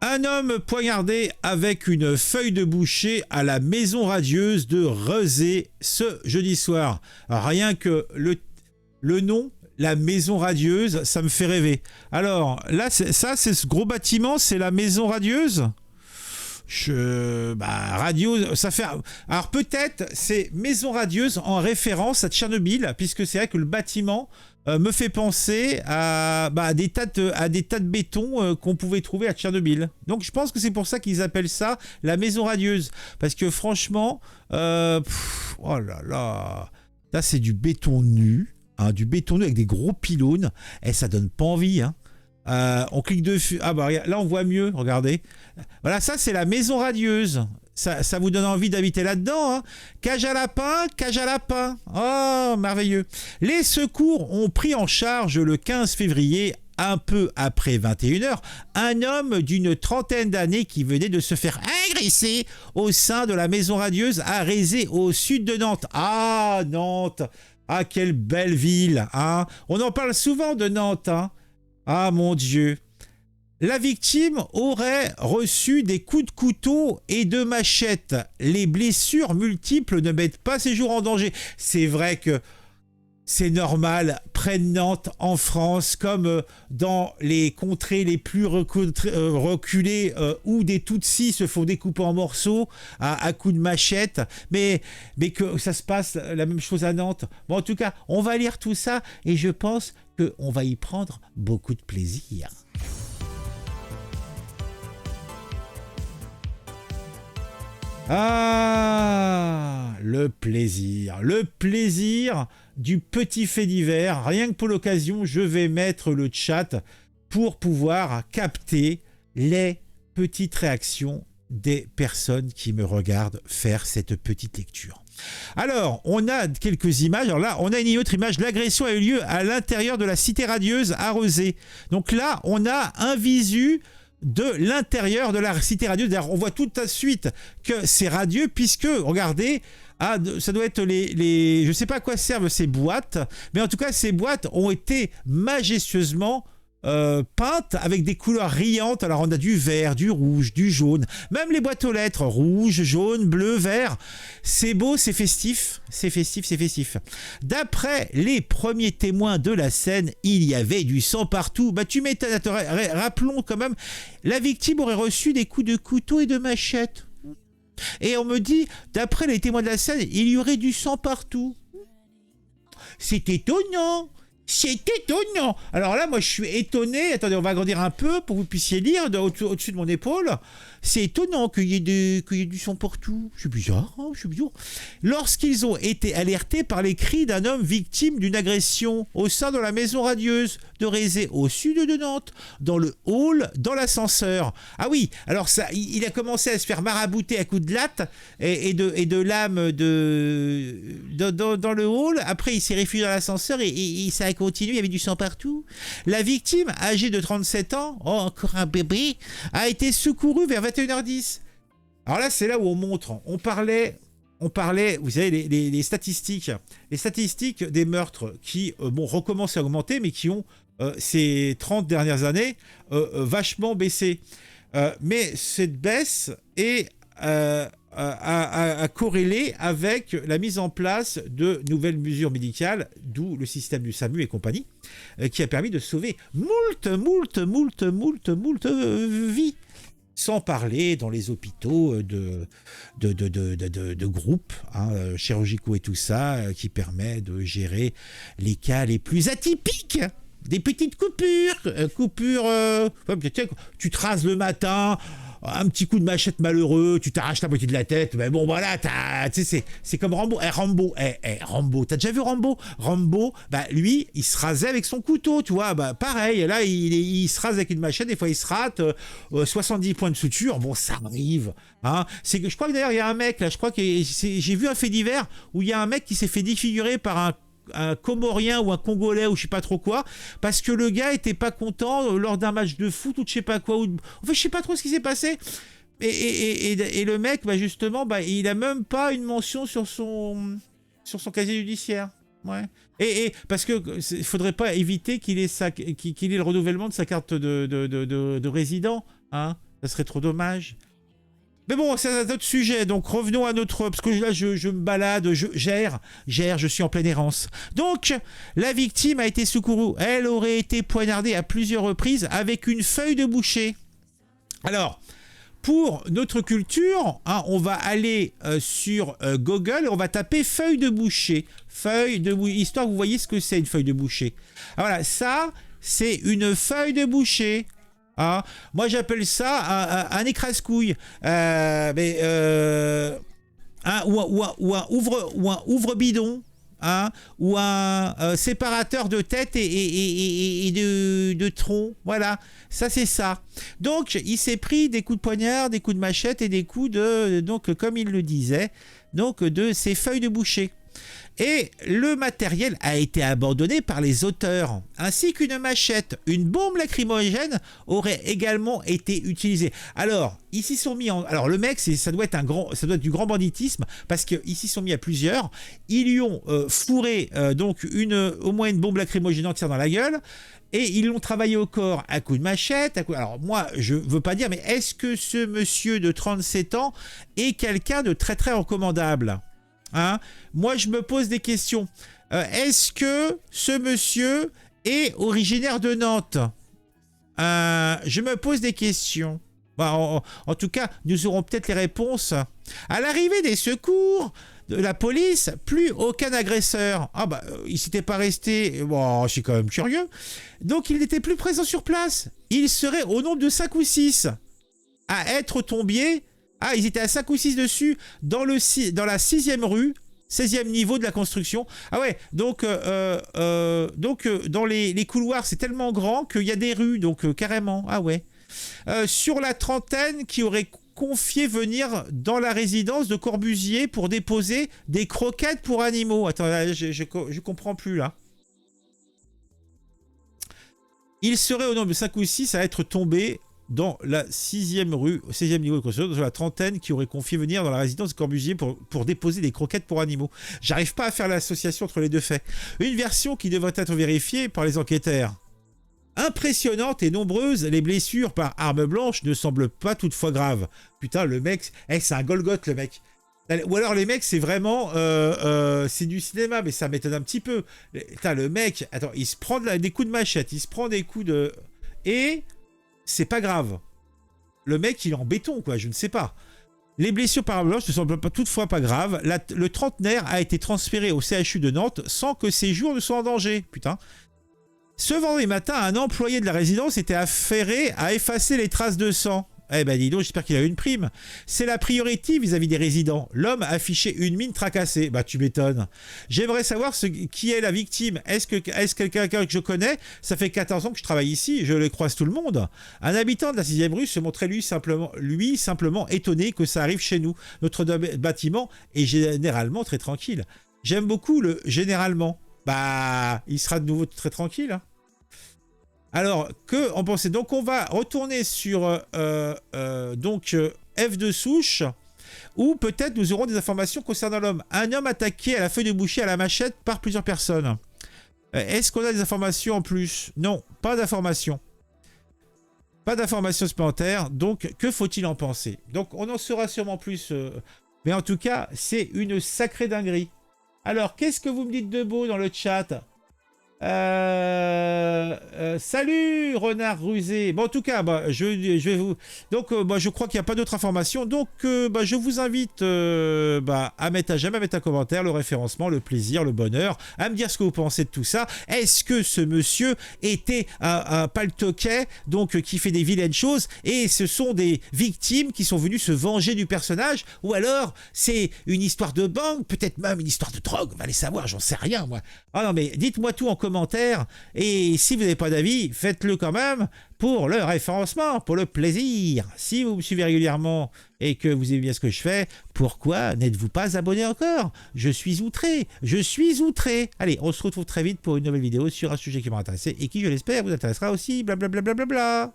Un homme poignardé avec une feuille de boucher à la maison radieuse de Rezé ce jeudi soir. Alors, rien que le nom, la maison radieuse, ça me fait rêver. Alors là, c'est ce gros bâtiment, c'est la maison radieuse. Radio, ça fait. Alors peut-être c'est maison radieuse en référence à Tchernobyl, puisque c'est vrai que le bâtiment me fait penser à des tas de béton qu'on pouvait trouver à Tchernobyl. Donc je pense que c'est pour ça qu'ils appellent ça la maison radieuse, parce que franchement, oh là là, là c'est du béton nu, hein, du béton nu avec des gros pylônes, et ça donne pas envie, hein. On clique dessus. Ah bah là on voit mieux, regardez. Voilà, ça c'est la maison radieuse. Ça vous donne envie d'habiter là-dedans, hein. Cage à lapin, cage à lapin. Oh, merveilleux. Les secours ont pris en charge le 15 février, un peu après 21h, un homme d'une trentaine d'années qui venait de se faire agresser au sein de la maison radieuse à Rezé, au sud de Nantes. Ah, Nantes. Ah, quelle belle ville, hein. On en parle souvent de Nantes, hein. Ah mon Dieu. La victime aurait reçu des coups de couteau et de machette. Les blessures multiples ne mettent pas ses jours en danger. C'est vrai que c'est normal, près de Nantes, en France, comme dans les contrées les plus reculées où des Tutsis se font découper en morceaux à coups de machette, mais que ça se passe la même chose à Nantes. Bon, en tout cas, on va lire tout ça et je pense qu'on va y prendre beaucoup de plaisir. Ah, le plaisir du petit fait divers. Rien que pour l'occasion, je vais mettre le chat pour pouvoir capter les petites réactions des personnes qui me regardent faire cette petite lecture. Alors, on a quelques images. Alors là, on a une autre image. L'agression a eu lieu à l'intérieur de la cité radieuse à Rezé. Donc là, on a un visu de l'intérieur de la cité radieuse. D'ailleurs, on voit tout de suite que c'est radieux puisque, regardez, ça doit être je ne sais pas à quoi servent ces boîtes, mais en tout cas, ces boîtes ont été majestueusement peintes avec des couleurs riantes. Alors on a du vert, du rouge, du jaune, même les boîtes aux lettres, rouge, jaune, bleu, vert. C'est beau, c'est festif, c'est festif, c'est festif. D'après les premiers témoins de la scène, il y avait du sang partout. Bah tu m'étonnes, rappelons quand même, la victime aurait reçu des coups de couteau et de machette. Et on me dit, d'après les témoins de la scène, il y aurait du sang partout. C'est étonnant. C'est étonnant. Alors là, moi, je suis étonné. Attendez, on va agrandir un peu pour que vous puissiez lire au-dessus de mon épaule. C'est étonnant qu'il y ait du sang partout. C'est bizarre, hein, c'est bizarre. Lorsqu'ils ont été alertés par les cris d'un homme victime d'une agression au sein de la maison radieuse de Rezé, au sud de Nantes, dans le hall, dans l'ascenseur. Ah oui, alors ça, il a commencé à se faire marabouter à coups de latte et de lame dans le hall. Après, il s'est réfugié dans l'ascenseur et ça a continué. Il y avait du sang partout. La victime, âgée de 37 ans, oh, encore un bébé, a été secourue vers 21h10. Alors là, c'est là où on montre. On parlait, vous savez, les statistiques des meurtres qui recommencent à augmenter, mais qui ont, ces 30 dernières années, vachement baissé. Mais cette baisse est à corréler avec la mise en place de nouvelles mesures médicales, d'où le système du SAMU et compagnie, qui a permis de sauver moult vies. Sans parler dans les hôpitaux de groupes chirurgicaux et tout ça, qui permet de gérer les cas les plus atypiques. Des petites coupures, tu te rases le matin, un petit coup de machette malheureux, tu t'arraches la moitié de la tête, mais bon voilà, c'est comme Rambo. Rambo, t'as déjà vu Rambo? Rambo, bah lui, il se rasait avec son couteau, tu vois, bah pareil, là il se rase avec une machette, des fois il se rate, 70 points de suture, bon ça arrive, hein. Je crois que d'ailleurs il y a un mec là, j'ai vu un fait divers où il y a un mec qui s'est fait défigurer par un Comorien ou un Congolais ou je sais pas trop quoi, parce que le gars était pas content lors d'un match de foot ou je sais pas quoi, en fait je sais pas trop ce qui s'est passé, et le mec, bah justement, bah il a même pas une mention sur son casier judiciaire. Ouais. Et parce que il faudrait pas éviter qu'il ait le renouvellement de sa carte de résident, hein. Ça serait trop dommage. Mais bon, c'est un autre sujet, donc revenons à notre... Parce que là, je me balade, je suis en pleine errance. Donc, la victime a été secourue. Elle aurait été poignardée à plusieurs reprises avec une feuille de boucher. Alors, pour notre culture, hein, on va aller sur Google et on va taper feuille de boucher. Histoire que vous voyez ce que c'est une feuille de boucher. Alors voilà, ça, c'est une feuille de boucher. Hein. Moi, j'appelle ça un écrase-couille. Ou un ouvre-bidon. Hein, ou un séparateur de tête et de tronc. Voilà, ça c'est ça. Donc, il s'est pris des coups de poignard, des coups de machette et des coups de... Donc, comme il le disait, donc de ces feuilles de boucher. Et le matériel a été abandonné par les auteurs, ainsi qu'une machette. Une bombe lacrymogène aurait également été utilisée. Alors, ils s'y sont mis en... Alors, le mec, ça doit être du grand banditisme, parce qu'ils s'y sont mis à plusieurs. Ils lui ont fourré donc au moins une bombe lacrymogène entière dans la gueule, et ils l'ont travaillé au corps à coups de machette. Alors, moi, je veux pas dire, mais est-ce que ce monsieur de 37 ans est quelqu'un de très très recommandable ? Hein? Moi, je me pose des questions. Est-ce que ce monsieur est originaire de Nantes? Je me pose des questions. Bah, en tout cas, nous aurons peut-être les réponses. À l'arrivée des secours de la police, plus aucun agresseur. Ah bah, il s'était pas resté... Bon, je suis quand même curieux. Donc, il n'était plus présent sur place. Il serait au nombre de 5 ou 6 à être tombé... Ah, ils étaient à 5 ou 6 dessus, dans la 6e rue, 16e niveau de la construction. Ah ouais, donc dans les couloirs, c'est tellement grand qu'il y a des rues, donc carrément. Ah ouais. Sur la trentaine qui aurait confié venir dans la résidence de Corbusier pour déposer des croquettes pour animaux. Attends, là, je comprends plus, là. Il serait au nombre de 5 ou 6 à être tombé dans la 6e rue, au 16e niveau de construction, dans la trentaine qui aurait confié venir dans la résidence de Corbusier pour déposer des croquettes pour animaux. J'arrive pas à faire l'association entre les deux faits. Une version qui devrait être vérifiée par les enquêteurs. Impressionnantes et nombreuses, les blessures par arme blanche ne semblent pas toutefois graves. Putain, le mec, c'est un Golgoth, le mec. Ou alors les mecs, c'est vraiment... c'est du cinéma, mais ça m'étonne un petit peu. Putain, le mec, attends, il se prend des coups de machette, il se prend des coups de... Et... c'est pas grave. Le mec, il est en béton, quoi, je ne sais pas. Les blessures par arme blanche ne semblent toutefois pas graves. Le trentenaire a été transféré au CHU de Nantes sans que ses jours ne soient en danger. Putain. Ce vendredi matin, un employé de la résidence était affairé à effacer les traces de sang. Eh ben dis donc, j'espère qu'il a eu une prime. C'est la priorité vis-à-vis des résidents. L'homme affichait une mine tracassée. Bah tu m'étonnes. J'aimerais savoir qui est la victime. Est-ce quelqu'un que je connais? Ça fait 14 ans que je travaille ici, je les croise tout le monde. Un habitant de la 6e rue se montrait lui simplement étonné que ça arrive chez nous. Notre bâtiment est généralement très tranquille. J'aime beaucoup le généralement. Bah, il sera de nouveau très tranquille, hein. Alors, que en pensez? Donc, on va retourner sur F de souche, où peut-être nous aurons des informations concernant l'homme. Un homme attaqué à la feuille de boucher à la machette par plusieurs personnes. Est-ce qu'on a des informations en plus? Non, pas d'informations. Pas d'informations supplémentaires. Donc, que faut-il en penser? Donc, on en saura sûrement plus. Mais en tout cas, c'est une sacrée dinguerie. Alors, qu'est-ce que vous me dites de beau dans le chat? Salut Renard Rusé. Bon, en tout cas, bah, je vais vous... Donc, bah, je crois qu'il n'y a pas d'autres informations. Donc, bah, je vous invite à mettre un commentaire, le référencement, le plaisir, le bonheur, à me dire ce que vous pensez de tout ça. Est-ce que ce monsieur était un paltoquet, donc qui fait des vilaines choses, et ce sont des victimes qui sont venues se venger du personnage, ou alors c'est une histoire de banque, peut-être même une histoire de drogue, on va les savoir, j'en sais rien, moi. Ah non, mais dites-moi tout en commentaire, et si vous n'avez pas d'avis, faites-le quand même pour le référencement, pour le plaisir. Si vous me suivez régulièrement et que vous aimez bien ce que je fais, pourquoi n'êtes-vous pas abonné encore? Je suis outré, je suis outré. Allez, on se retrouve très vite pour une nouvelle vidéo sur un sujet qui m'a intéressé et qui, je l'espère, vous intéressera aussi. Blablabla.